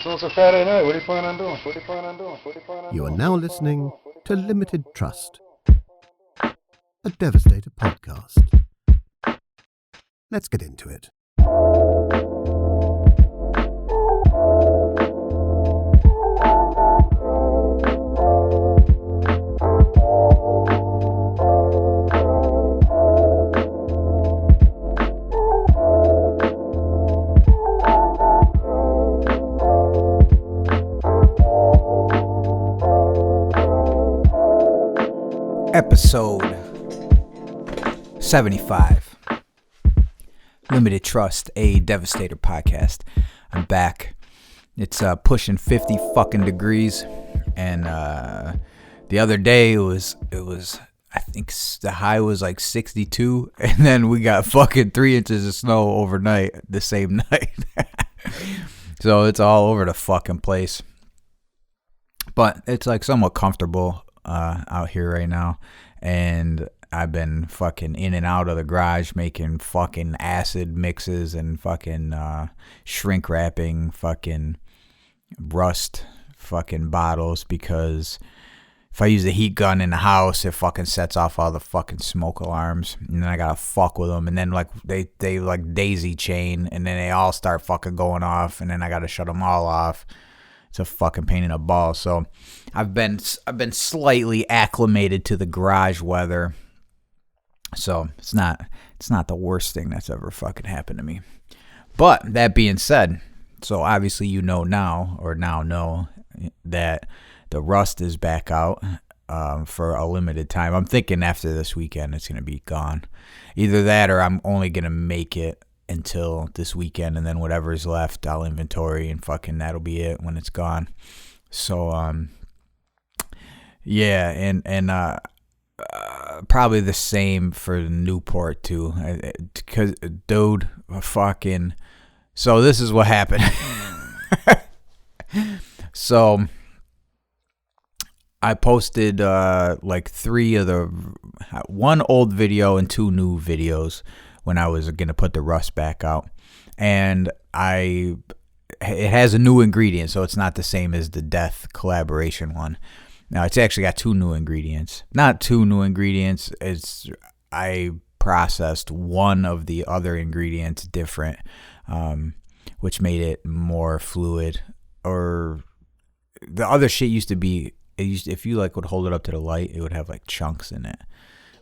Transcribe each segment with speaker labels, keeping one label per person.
Speaker 1: So it's a Saturday night. What are you planning on doing?
Speaker 2: You are now listening to Limited Trust, a Devastator podcast. Let's get into it.
Speaker 3: Episode 75, Limited Trust, a Devastator podcast. I'm back. It's pushing 50 fucking degrees, and the other day it was I think the high was like 62, and then we got fucking 3 inches of snow overnight the same night. So it's all over the fucking place, but it's like somewhat comfortable out here right now, and I've been fucking in and out of the garage making fucking acid mixes and fucking shrink wrapping fucking rust fucking bottles, because if I use the heat gun in the house, it fucking sets off all the fucking smoke alarms, and then I gotta fuck with them, and then like they like daisy chain, and then they all start fucking going off, and then I gotta shut them all off. It's a fucking pain in the ball. So I've been slightly acclimated to the garage weather. So it's not the worst thing that's ever fucking happened to me. But that being said, so obviously you know now that the rust is back out for a limited time. I'm thinking after this weekend it's gonna be gone. Either that or I'm only gonna make it until this weekend, and then whatever's left I'll inventory, and fucking that'll be it when it's gone. So yeah, and probably the same for Newport too, because dude, fucking, so this is what happened. So I posted like one old video and 2 new videos when I was going to put the rust back out. And it has a new ingredient, so it's not the same as the Death collaboration one. Now, it's actually got 2 new ingredients. Not 2 new ingredients. I processed one of the other ingredients different, which made it more fluid. Or the other shit used to be, if you like would hold it up to the light, it would have like chunks in it,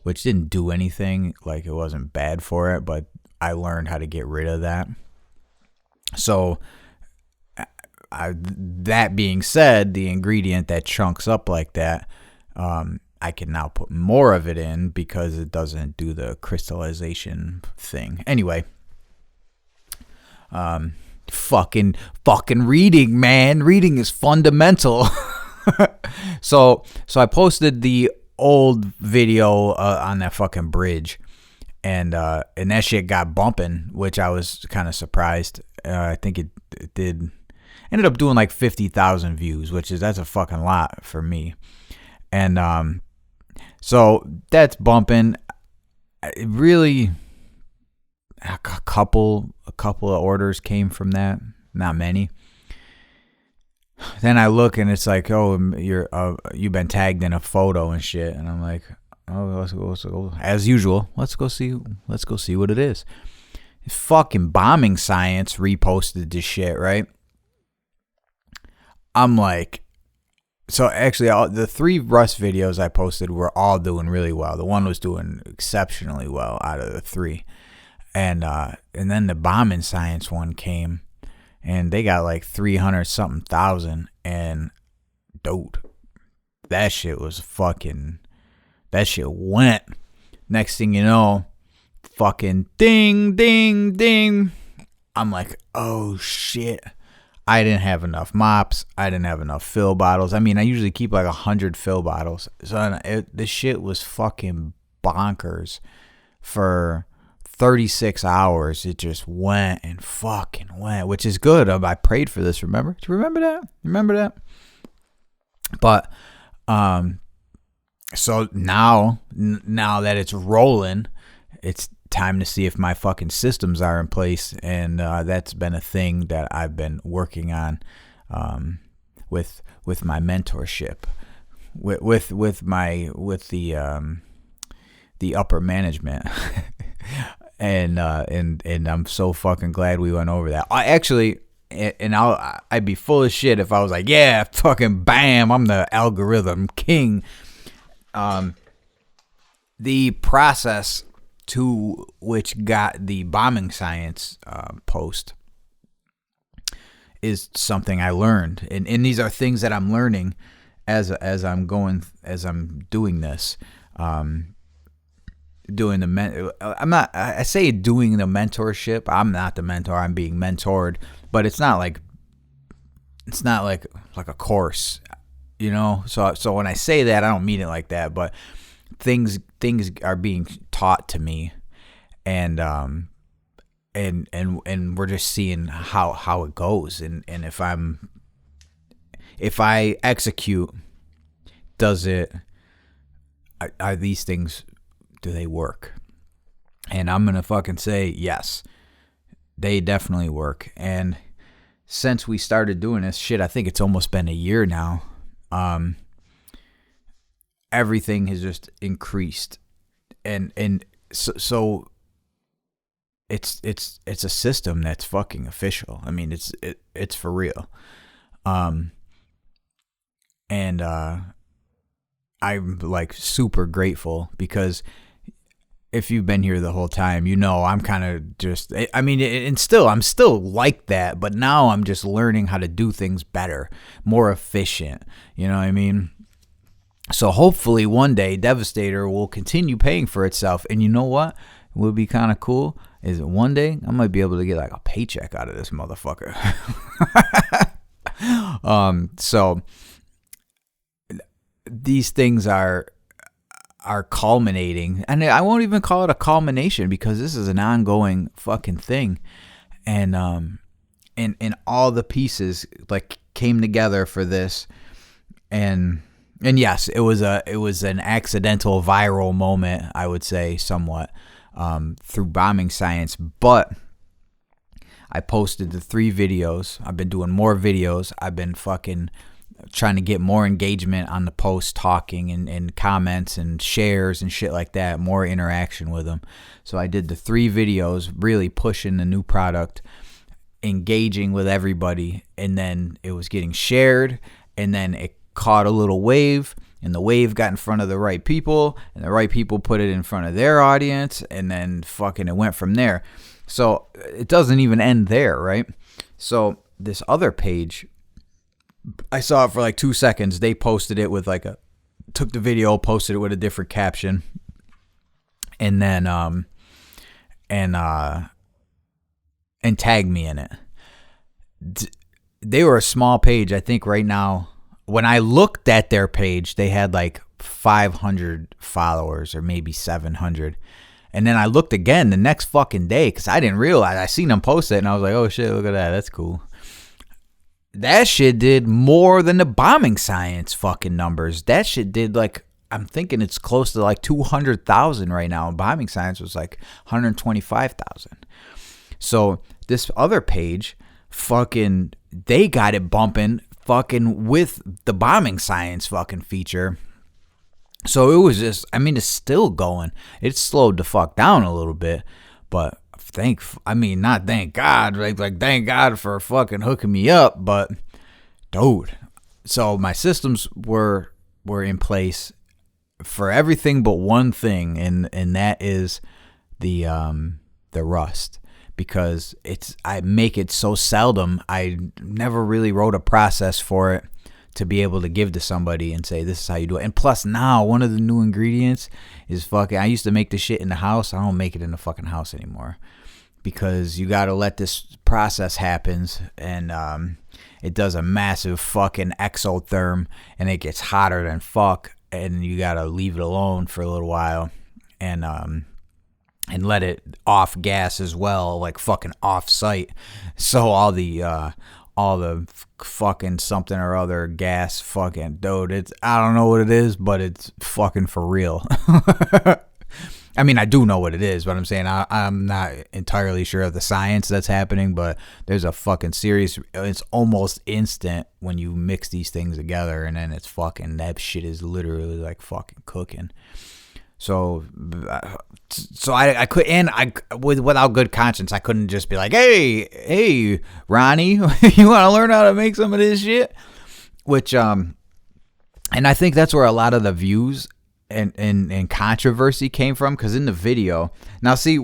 Speaker 3: which didn't do anything. Like, it wasn't bad for it, but I learned how to get rid of that. So that being said, the ingredient that chunks up like that, I can now put more of it in because it doesn't do the crystallization thing. Anyway, fucking reading, man. Reading is fundamental. So I posted the old video on that fucking bridge, and that shit got bumping, which I was kind of surprised. I think it ended up doing like 50,000 views, that's a fucking lot for me. And so that's bumping. It really, a couple of orders came from that, not many. Then I look and it's like, oh, you've been tagged in a photo and shit, and I'm like, oh, let's go as usual. Let's go see what it is. Fucking Bombing Science reposted this shit, right? I'm like, so actually, the 3 rust videos I posted were all doing really well. The one was doing exceptionally well out of the 3, and then the Bombing Science one came. And they got like 300-something thousand, and dude, that shit went. Next thing you know, fucking ding, ding, ding. I'm like, oh shit. I didn't have enough mops. I didn't have enough fill bottles. I mean, I usually keep like 100 fill bottles. So this shit was fucking bonkers for 36 hours. It just went and fucking went, which is good. I prayed for this. Remember? Do you remember that? But so now that it's rolling, it's time to see if my fucking systems are in place, and that's been a thing that I've been working on with my mentorship, with the upper management. And I'm so fucking glad we went over that. I'd be full of shit if I was like, yeah, fucking bam, I'm the algorithm king. The process to which got the bombing science post is something I learned, and these are things that I'm learning as I'm doing this. I say doing the mentorship. I'm not the mentor. I'm being mentored, but it's not like a course, you know. So when I say that, I don't mean it like that, but things are being taught to me, and we're just seeing how it goes, and if I execute, are these things, do they work? And I'm gonna fucking say yes, they definitely work. And since we started doing this shit, I think it's almost been a year now. Everything has just increased, and so it's a system that's fucking official. I mean, it's for real. And I'm like super grateful, because if you've been here the whole time, you know I'm kind of just, I mean, and still, I'm still like that, but now I'm just learning how to do things better, more efficient, you know what I mean? So hopefully one day Devastator will continue paying for itself, and you know what would be kind of cool is that one day I might be able to get like a paycheck out of this motherfucker. So these things are culminating, and I won't even call it a culmination, because this is an ongoing fucking thing, and all the pieces like came together for this, and yes, it was an accidental viral moment, I would say, somewhat, through bombing science, but I posted the 3 videos. I've been doing more videos. I've been fucking trying to get more engagement on the post, talking and comments and shares and shit like that, more interaction with them. So I did the 3 videos, really pushing the new product, engaging with everybody, and then it was getting shared, and then it caught a little wave, and the wave got in front of the right people, and the right people put it in front of their audience, and then fucking it went from there. So it doesn't even end there, right? So this other page, I saw it for like 2 seconds. They posted it with took the video, posted it with a different caption, and then and tagged me in it. They were a small page. I think right now, when I looked at their page, they had like 500 followers or maybe 700. And then I looked again the next fucking day, because I didn't realize. I seen them post it, and I was like, oh shit, look at that. That's cool. That shit did more than the bombing science fucking numbers. That shit did like, I'm thinking it's close to like 200,000 right now. And bombing science was like 125,000. So this other page, fucking, they got it bumping fucking with the bombing science fucking feature. So it was just, I mean, it's still going. It slowed the fuck down a little bit, but not thank God, like thank God for fucking hooking me up, but dude, so my systems were in place for everything but one thing, and that is the Rust, because I make it so seldom. I never really wrote a process for it to be able to give to somebody and say, this is how you do it. And plus now, one of the new ingredients is fucking, I used to make the shit in the house. I don't make it in the fucking house anymore, because you got to let this process happen, and it does a massive fucking exotherm, and it gets hotter than fuck, and you got to leave it alone for a little while, and let it off gas as well, like fucking off site. So all the fucking something or other gas, fucking dude, I don't know what it is, but it's fucking for real. I mean, I do know what it is, but I'm saying I'm not entirely sure of the science that's happening, but there's a fucking serious, it's almost instant when you mix these things together, and then it's fucking, that shit is literally like fucking cooking. So I could, and without good conscience, I couldn't just be like, hey, Ronnie, you want to learn how to make some of this shit? Which, and I think that's where a lot of the views and controversy came from, because in the video, now see,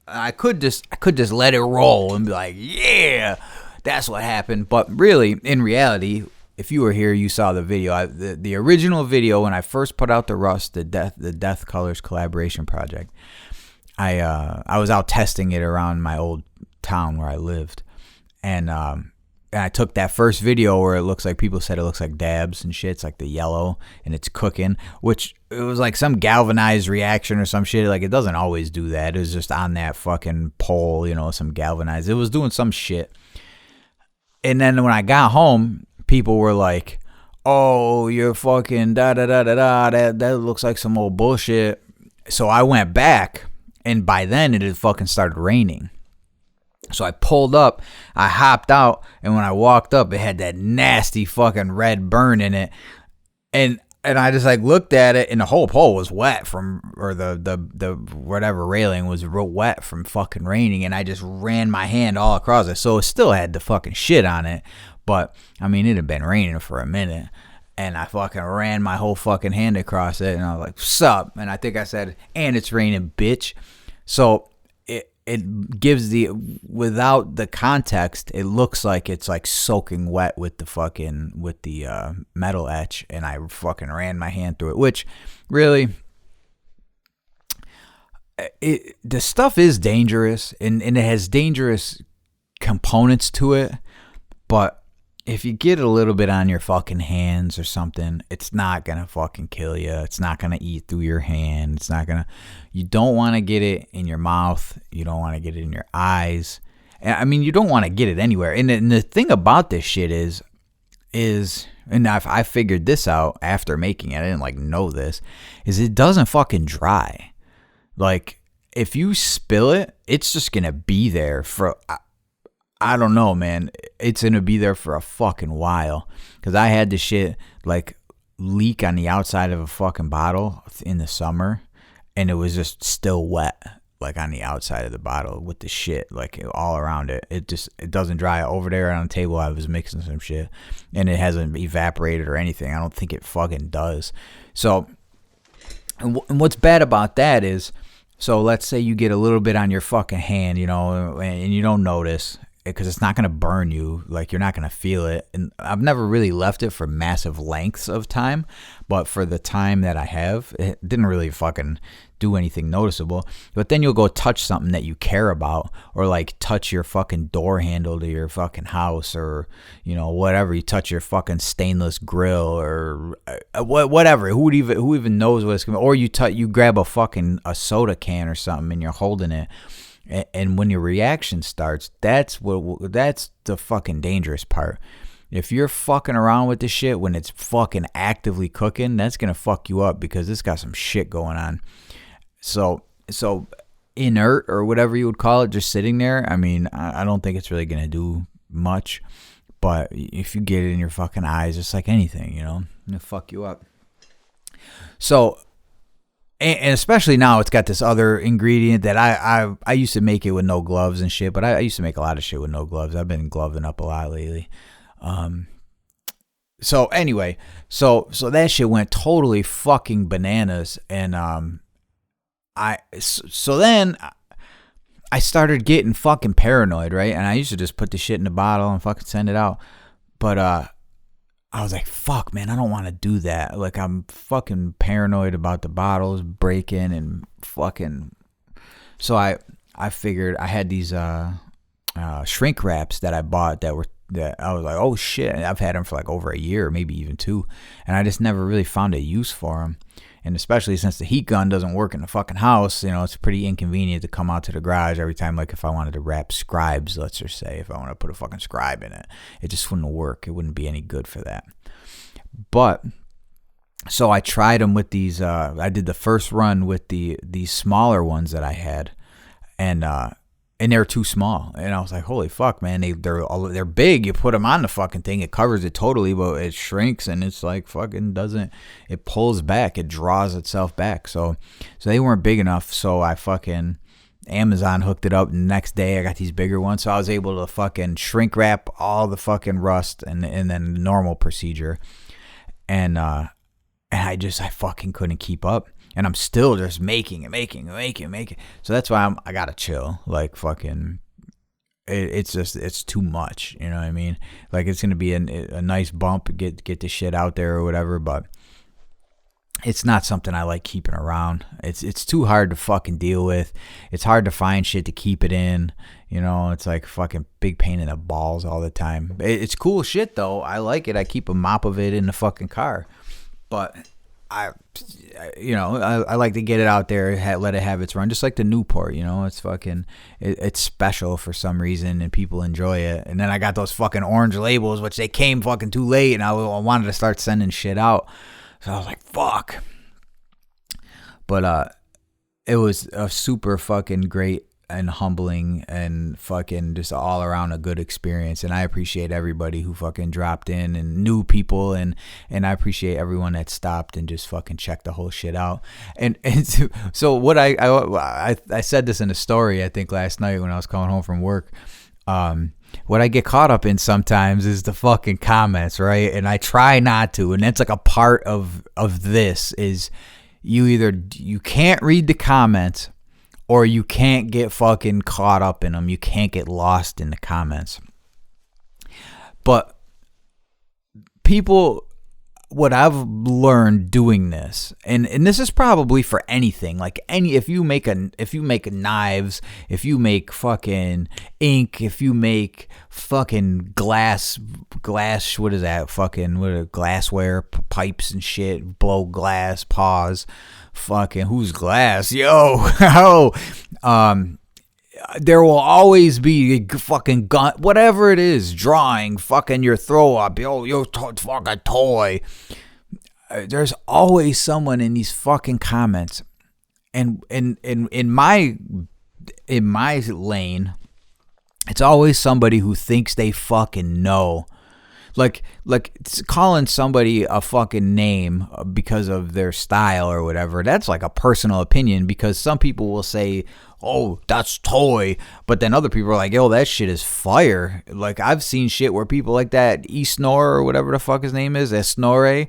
Speaker 3: I could just let it roll and be like, yeah, that's what happened. But really, in reality, if you were here, you saw the video. The original video when I first put out the Rust, the Death Colors collaboration project. I was out testing it around my old town where I lived, and I took that first video where it looks like, people said it looks like dabs and shit. It's like the yellow and it's cooking, which it was like some galvanized reaction or some shit. Like, it doesn't always do that. It was just on that fucking pole, you know, some galvanized. It was doing some shit. And then when I got home, people were like, oh, you're fucking da-da-da-da-da. That looks like some old bullshit. So I went back, and by then it had fucking started raining. So I pulled up, I hopped out, and when I walked up, it had that nasty fucking red burn in it. And I just like looked at it, and the whole pole was wet from, or the whatever railing was real wet from fucking raining, and I just ran my hand all across it. So it still had the fucking shit on it, but I mean, it had been raining for a minute, and I fucking ran my whole fucking hand across it, and I was like, sup? And I think I said, and it's raining, bitch. So it gives without the context, it looks like it's like soaking wet with the metal etch, and I fucking ran my hand through it, which really, the stuff is dangerous, and it has dangerous components to it, but if you get a little bit on your fucking hands or something, it's not gonna fucking kill you. It's not gonna eat through your hand. It's not gonna. You don't want to get it in your mouth. You don't want to get it in your eyes. I mean, you don't want to get it anywhere. And the thing about this shit is, and I figured this out after making it. I didn't like know this. Is it doesn't fucking dry. Like, if you spill it, it's just gonna be there for. I don't know, man. It's going to be there for a fucking while. Because I had this shit, like, leak on the outside of a fucking bottle in the summer. And it was just still wet, like, on the outside of the bottle with the shit, like, all around it. It doesn't dry. Over there on the table, I was mixing some shit. And it hasn't evaporated or anything. I don't think it fucking does. So, and what's bad about that is, so let's say you get a little bit on your fucking hand, you know, and you don't notice, because it's not going to burn you, like, you're not going to feel it. And I've never really left it for massive lengths of time, but for the time that I have, it didn't really fucking do anything noticeable. But then you'll go touch something that you care about, or like touch your fucking door handle to your fucking house, or, you know, whatever. You touch your fucking stainless grill, or whatever. Who even knows what it's going to be? Or you grab a soda can or something and you're holding it. And when your reaction starts, that's the fucking dangerous part. If you're fucking around with this shit when it's fucking actively cooking, that's gonna fuck you up, because it's got some shit going on. So inert, or whatever you would call it, just sitting there, I mean, I don't think it's really gonna do much. But if you get it in your fucking eyes, it's like anything, you know, it'll fuck you up. So. And especially now, it's got this other ingredient that I used to make it with no gloves and shit, but I used to make a lot of shit with no gloves. I've been gloving up a lot lately. So anyway, so that shit went totally fucking bananas, and so then I started getting fucking paranoid, right? And I used to just put the shit in the bottle and fucking send it out, but I was like, fuck, man, I don't want to do that. Like, I'm fucking paranoid about the bottles breaking and fucking. So I figured I had these shrink wraps that I bought that I was like, oh shit, I've had them for like over a year, maybe even 2, and I just never really found a use for them. And especially since the heat gun doesn't work in the fucking house, you know, it's pretty inconvenient to come out to the garage every time. Like, if I wanted to wrap scribes, let's just say, if I want to put a fucking scribe in it, it just wouldn't work. It wouldn't be any good for that. But So I tried them with these. I did the first run with these smaller ones that I had, and they're too small. And I was like, holy fuck, man! They're big. You put them on the fucking thing, it covers it totally, but it shrinks and it's like fucking doesn't. It pulls back. It draws itself back. So they weren't big enough. So I fucking Amazon hooked it up. And the next day I got these bigger ones. So I was able to fucking shrink wrap all the fucking rust and then the normal procedure, and I fucking couldn't keep up. And I'm still just making it. So that's why I gotta chill. Like fucking, it's too much. You know what I mean? Like it's gonna be a nice bump, get the shit out there or whatever, but it's not something I like keeping around. It's too hard to fucking deal with. It's hard to find shit to keep it in. You know, it's like fucking big pain in the balls all the time. It's cool shit though. I like it. I keep a mop of it in the fucking car. But I like to get it out there, let it have its run, just like the Newport. You know, it's fucking, it's special for some reason, and people enjoy it. And then I got those fucking orange labels, which they came fucking too late, and I wanted to start sending shit out, so I was like, fuck. But it was a super fucking great and humbling and fucking just all around a good experience, and I appreciate everybody who fucking dropped in and new people, and I appreciate everyone that stopped and just fucking checked the whole shit out. And so what I said this in a story I think last night when I was coming home from work. What I get caught up in sometimes is the fucking comments, right? And I try not to, and that's like a part of this is you can't read the comments, or you can't get fucking caught up in them. You can't get lost in the comments. But people, what I've learned doing this, and this is probably for anything, like if you make knives, if you make fucking ink, if you make fucking glass, what is that? Fucking glassware, pipes and shit, blow glass, pause. Fucking who's glass, yo. There will always be a fucking gun, whatever it is, drawing, fucking your throw up, yo, fucking toy. There's always someone in these fucking comments, and in my lane, it's always somebody who thinks they fucking know. Like calling somebody a fucking name because of their style or whatever, that's like a personal opinion, because some people will say, oh, that's toy, but then other people are like, yo, that shit is fire. Like I've seen shit where people like that E-Snore or whatever the fuck his name is, Snore,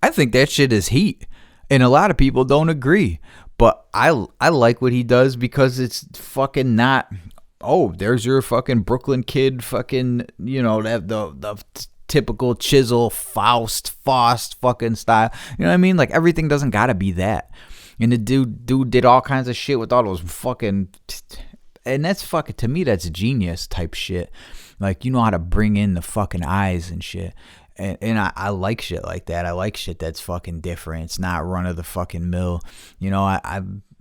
Speaker 3: I think that shit is heat, and a lot of people don't agree, but I like what he does because it's fucking not, oh, there's your fucking Brooklyn kid fucking, you know, the typical chisel Faust fucking style. You know what I mean? Like everything doesn't gotta be that. And the dude did all kinds of shit with all those fucking, and that's fucking, to me, that's genius type shit. Like, you know how to bring in the fucking eyes and shit. And I like shit like that. I like shit that's fucking different. It's not run of the fucking mill. You know,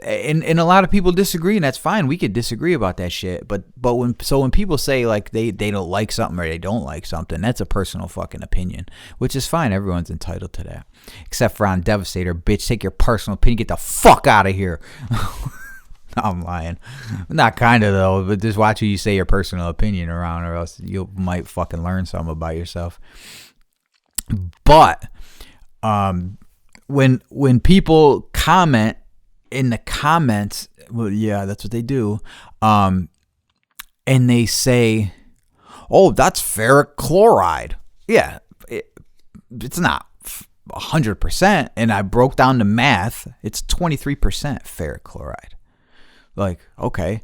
Speaker 3: and a lot of people disagree, and that's fine. We could disagree about that shit. But when people say like they don't like something or they don't like something, that's a personal fucking opinion, which is fine. Everyone's entitled to that, except for on Devastator, bitch. Take your personal opinion, get the fuck out of here. No, I'm lying. Not kind of though, but just watch who you say your personal opinion around, or else you might fucking learn something about yourself. But when people comment in the comments, well, yeah, that's what they do, and they say, oh, that's ferric chloride. Yeah, it's not 100%, and I broke down the math. It's 23% ferric chloride. Like, okay.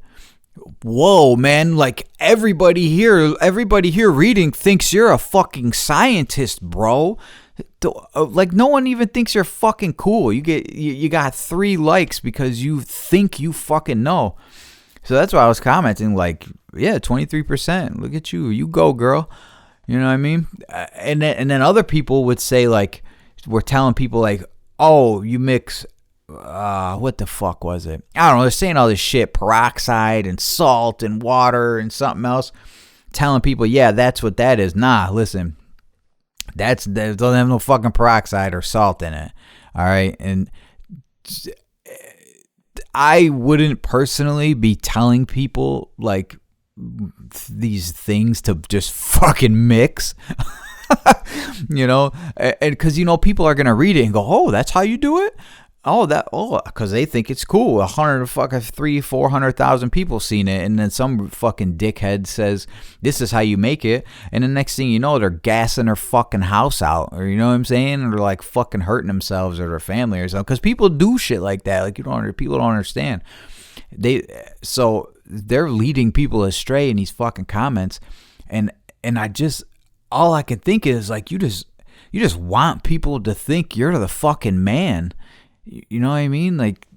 Speaker 3: Whoa, man, like everybody here reading thinks you're a fucking scientist, bro. Like no one even thinks you're fucking cool. You got 3 likes because you think you fucking know. So that's why I was commenting like, yeah, 23%. Look at you. You go, girl. You know what I mean? And then other people would say like, we're telling people like, oh, you mix what the fuck was it? I don't know. They're saying all this shit, peroxide and salt and water and something else, telling people, yeah, that's what that is. Nah, listen, That doesn't have no fucking peroxide or salt in it. All right. And I wouldn't personally be telling people like these things to just fucking mix. You know, and because, you know, people are going to read it and go, oh, that's how you do it? Because they think it's cool. 300,000-400,000 people seen it, and then some fucking dickhead says this is how you make it, and the next thing you know, they're gassing their fucking house out, or you know what I'm saying, or like fucking hurting themselves or their family or something. Because people do shit like that. Like people don't understand. So they're leading people astray in these fucking comments, and I just, all I can think is like you just want people to think you're the fucking man. You know what I mean? Like,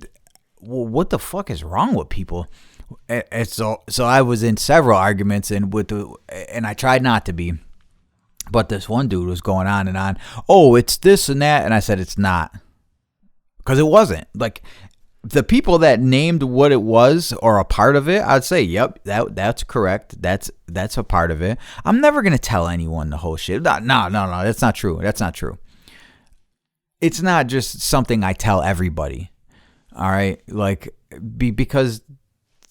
Speaker 3: well, what the fuck is wrong with people? And so I was in several arguments, and I tried not to be, but this one dude was going on and on. Oh, it's this and that, and I said it's not, because it wasn't. Like, the people that named what it was or a part of it, I'd say, yep, that's correct. That's a part of it. I'm never gonna tell anyone the whole shit. No, that's not true. That's not true. It's not just something I tell everybody, all right? Like, because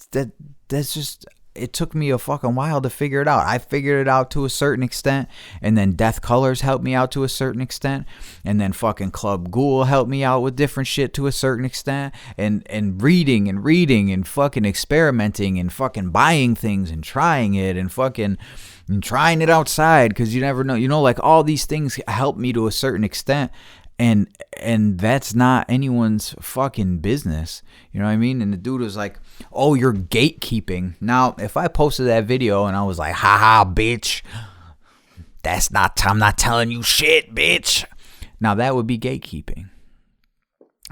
Speaker 3: that's just, it took me a fucking while to figure it out. I figured it out to a certain extent, and then Death Colors helped me out to a certain extent, and then fucking Club Ghoul helped me out with different shit to a certain extent, and reading and fucking experimenting and fucking buying things and trying it and fucking and trying it outside, because you never know. You know, like, all these things help me to a certain extent. And that's not anyone's fucking business. You know what I mean? And the dude was like, oh, you're gatekeeping. Now, if I posted that video and I was like, haha, bitch, I'm not telling you shit, bitch. Now, that would be gatekeeping.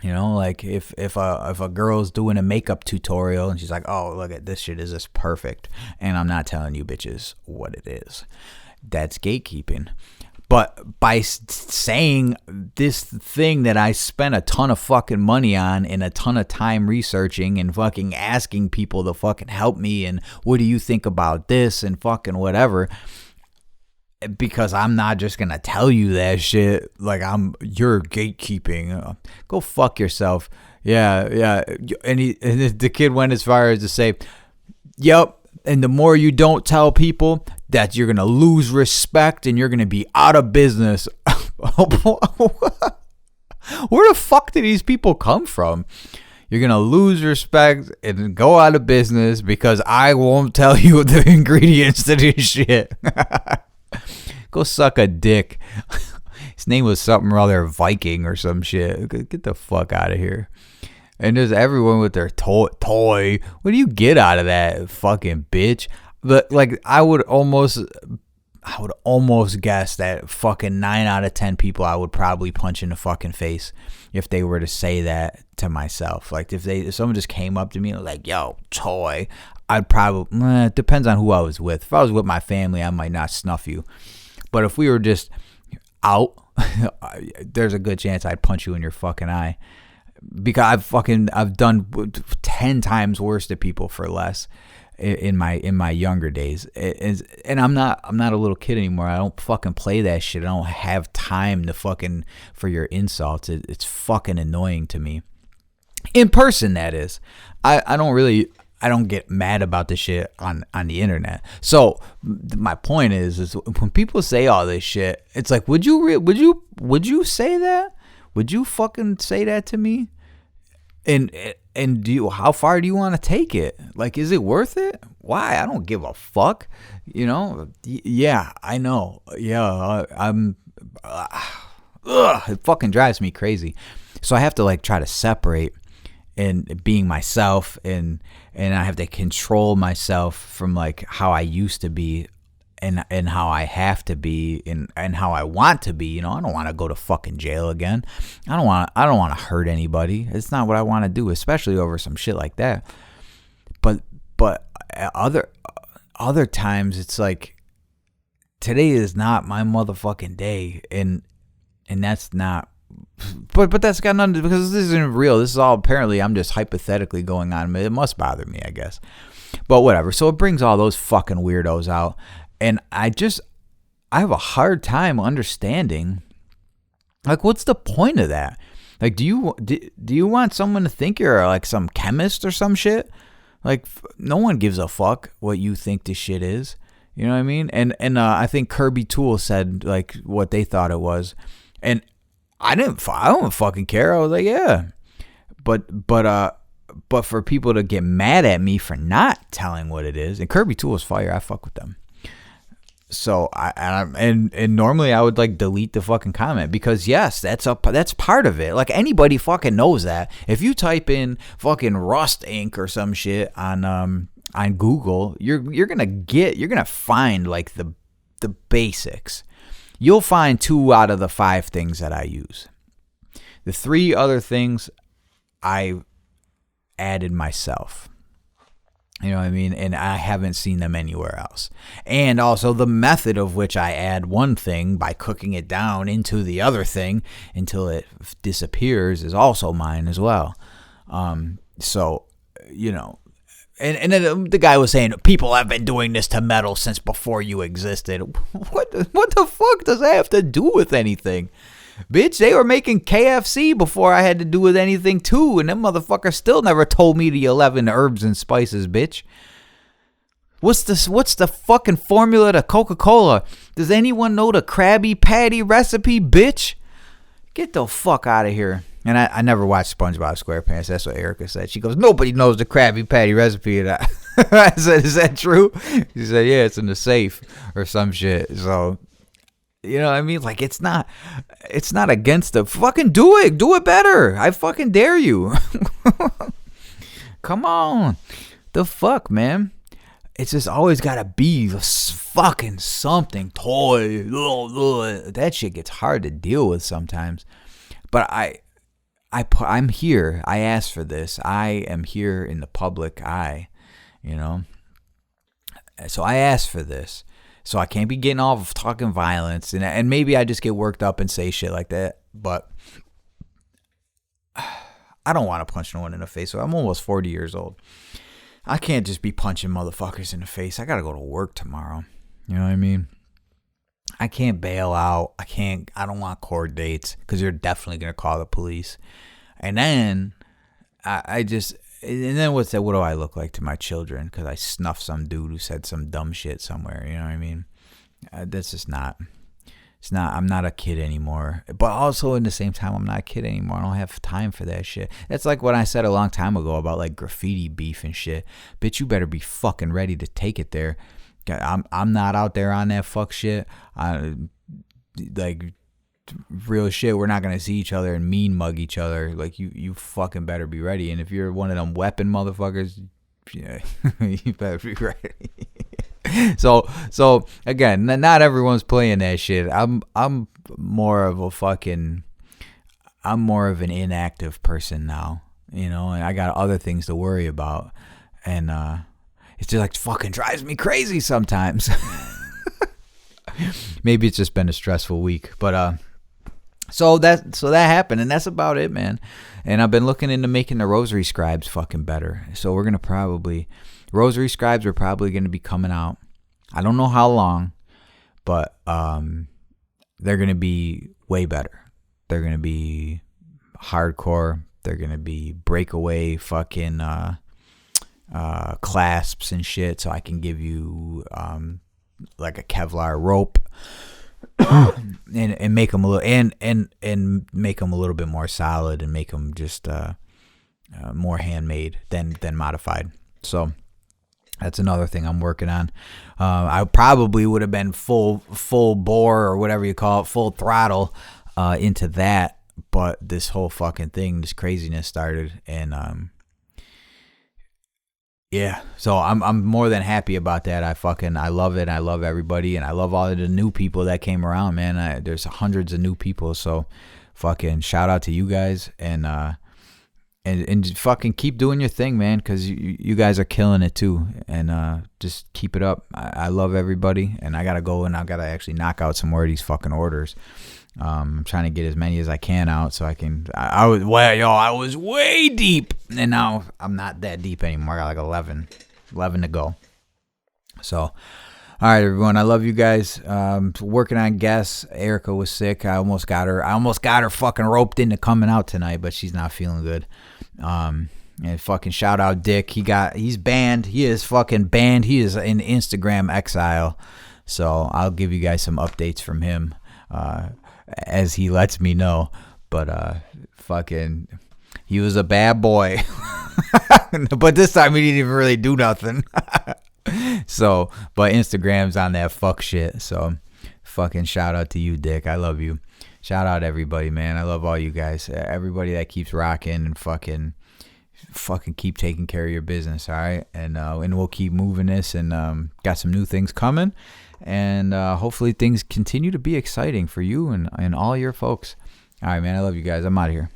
Speaker 3: You know, like if a girl's doing a makeup tutorial and she's like, oh, look at this shit, is this perfect? And I'm not telling you bitches what it is. That's gatekeeping. But by saying this thing that I spent a ton of fucking money on and a ton of time researching and fucking asking people to fucking help me and what do you think about this and fucking whatever, because I'm not just going to tell you that shit like you're gatekeeping. Go fuck yourself. Yeah. And the kid went as far as to say, yep. And the more you don't tell people that, you're going to lose respect and you're going to be out of business. Where the fuck did these people come from? You're going to lose respect and go out of business because I won't tell you the ingredients to this shit. Go suck a dick. His name was something or other, Viking or some shit. Get the fuck out of here. And there's everyone with their toy. What do you get out of that, fucking bitch? But like, I would almost guess that fucking 9 out of 10 people I would probably punch in the fucking face if they were to say that to myself. Like, if someone just came up to me and was like, yo, toy, I'd probably, it depends on who I was with. If I was with my family, I might not snuff you. But if we were just out, there's a good chance I'd punch you in your fucking eye. Because I've done 10 times worse to people for less in my younger days, and I'm not a little kid anymore. I don't fucking play that shit. I don't have time to fucking for your insults. It's fucking annoying to me. In person, that is. I don't get mad about this shit on the internet. So my point is when people say all this shit, it's like, would you say that? Would you fucking say that to me? And how far do you want to take it? Like, is it worth it? Why? I don't give a fuck. You know? Yeah, I know. Yeah, it fucking drives me crazy. So I have to like try to separate and being myself, and I have to control myself from like how I used to be. And how I have to be and how I want to be. You know, I don't want to go to fucking jail again. I don't want to hurt anybody. It's not what I want to do, especially over some shit like that. But other times it's like, today is not my motherfucking day, and that's not. But that's got nothing to, because this isn't real. This is all apparently I'm just hypothetically going on. It must bother me, I guess. But whatever. So it brings all those fucking weirdos out. And I I have a hard time understanding, like, what's the point of that? Like, do you want someone to think you're like some chemist or some shit? Like, no one gives a fuck what you think this shit is. You know what I mean? And I think Kirby Tool said like what they thought it was, and I don't fucking care. I was like, yeah, but for people to get mad at me for not telling what it is, and Kirby Tool is fire. I fuck with them. So and normally I would like delete the fucking comment because yes, that's part of it. Like anybody fucking knows that. If you type in fucking Rust Inc. or some shit on Google, you're gonna find like the basics. You'll find 2 out of the 5 things that I use. The 3 other things I added myself. You know what I mean? And I haven't seen them anywhere else. And also the method of which I add one thing by cooking it down into the other thing until it disappears is also mine as well. So, you know, and then the guy was saying, people have been doing this to metal since before you existed. What the fuck does that have to do with anything? Bitch, they were making KFC before I had to do with anything too, and them motherfuckers still never told me the 11 herbs and spices, bitch. What's the fucking formula to Coca-Cola? Does anyone know the Krabby Patty recipe, bitch? Get the fuck out of here. And I never watched SpongeBob SquarePants. That's what Erica said. She goes, nobody knows the Krabby Patty recipe. And I said, is that true? She said, yeah, it's in the safe or some shit. So, you know what I mean? Like, it's not against the fucking do it better. I fucking dare you. Come on. The fuck, man. It's just always got to be fucking something toy. That shit gets hard to deal with sometimes. But I'm here. I asked for this. I am here in the public eye, you know. So I asked for this. So I can't be getting off talking violence, and maybe I just get worked up and say shit like that. But I don't want to punch no one in the face. So I'm almost 40 years old. I can't just be punching motherfuckers in the face. I gotta go to work tomorrow. You know what I mean? I can't bail out. I don't want court dates because you're definitely gonna call the police. And then and then what do I look like to my children? Because I snuffed some dude who said some dumb shit somewhere. You know what I mean? That's just not. It's not. I'm not a kid anymore. But also in the same time, I'm not a kid anymore. I don't have time for that shit. That's like what I said a long time ago about like graffiti beef and shit. Bitch, you better be fucking ready to take it there. I'm not out there on that fuck shit. Like real shit. We're not gonna see each other and mean mug each other. Like you fucking better be ready. And if you're one of them weapon motherfuckers, yeah, you better be ready. So again, not everyone's playing that shit. I'm more of an inactive person now, you know, and I got other things to worry about, and it just like fucking drives me crazy sometimes. Maybe it's just been a stressful week, but so that happened, and that's about it, man. And I've been looking into making the Rosary Scribes fucking better. So we're gonna Rosary Scribes are probably gonna be coming out. I don't know how long, but they're gonna be way better. They're gonna be hardcore. They're gonna be breakaway fucking clasps and shit. So I can give you like a Kevlar rope. and make them a little and make them a little bit more solid and make them just more handmade than modified. So that's another thing I'm working on. I probably would have been full bore or whatever you call it, full throttle into that, but this whole fucking thing, this craziness started, and yeah, so I'm more than happy about that. I love it. I love everybody, and I love all of the new people that came around, man. There's hundreds of new people, so fucking shout out to you guys, and fucking keep doing your thing, man, because you guys are killing it too, and just keep it up. I love everybody, and I gotta go and I gotta actually knock out some more of these fucking orders. I'm trying to get as many as I can out so I can. I was way deep, and now I'm not that deep anymore. I got like 11 to go. So, All right, everyone. I love you guys. Working on guests. Erica was sick. I almost got her fucking roped into coming out tonight, but she's not feeling good. And fucking shout out Dick. He's banned. He is fucking banned. He is in Instagram exile. So I'll give you guys some updates from him as he lets me know. But fucking, he was a bad boy. But this time he didn't even really do nothing. So, but Instagram's on that fuck shit. So, fucking shout out to you, Dick. I love you. Shout out everybody, man. I love all you guys. Everybody that keeps rocking and fucking keep taking care of your business, all right? And we'll keep moving this, and got some new things coming, and hopefully things continue to be exciting for you and all your folks. All right, man. I love you guys. I'm out of here.